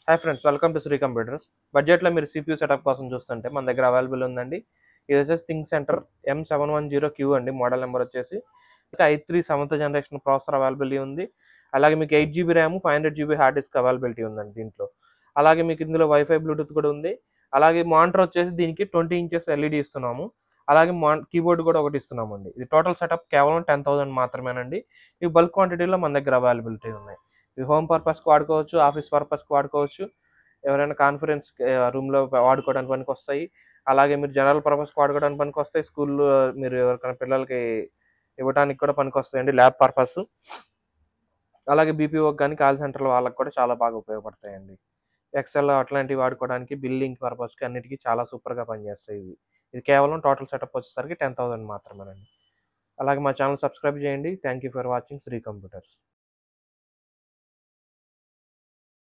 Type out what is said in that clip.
Hi friends, welcome to Shri computers. బడ్జెట్లో మీరు CPU setup కోసం చూస్తుంటే మన దగ్గర అవైలబుల్ ఉందండి. ఇది వచ్చేసి థింక్ సెంటర్ M710Q అండి. మోడల్ నెంబర్ వచ్చేసి i3 seventh generation processor availability ఉంది. అలాగే మీకు 8 GB RAM 500 GB hard disk availability ఉందండి దీంట్లో. అలాగే మీకు ఇందులో వైఫై బ్లూటూత్ కూడా ఉంది. అలాగే మానిటర్ వచ్చేసి దీనికి 20 ఇంచెస్ ఎల్ఈడి ఇస్తున్నాము. అలాగే కీబోర్డ్ కూడా ఒకటి ఇస్తున్నామండి. ఇది టోటల్ సెటప్ కేవలం 10,000 మాత్రమేనండి. ఇవి బల్క్ క్వాంటిటీలో మన దగ్గర అవైలబిలిటీ ఉన్నాయి. ఇవి హోమ్ పర్పస్కి వాడుకోవచ్చు, ఆఫీస్ పర్పస్కి వాడుకోవచ్చు, ఎవరైనా కాన్ఫరెన్స్ రూమ్లో వాడుకోవడానికి పనికి వస్తాయి. అలాగే మీరు జనరల్ పర్పస్కి వాడుకోవడానికి పనికి వస్తాయి. స్కూల్లో మీరు ఎవరికైనా పిల్లలకి ఇవ్వడానికి కూడా పనికి వస్తాయండి, ల్యాబ్ పర్పస్. అలాగే బీపీఓకి కానీ కాల్ సెంటర్ల వాళ్ళకి కూడా చాలా బాగా ఉపయోగపడతాయండి. ఎక్సెల్ అట్లాంటివి వాడుకోవడానికి, బిల్లింగ్ పర్పస్కి అన్నిటికీ చాలా సూపర్గా పనిచేస్తాయి ఇవి. ఇది కేవలం టోటల్ సెటప్ వచ్చేసరికి 10,000 మాత్రమేనండి. అలాగే మా ఛానల్ సబ్స్క్రైబ్ చేయండి. Thank you for watching Shri computers.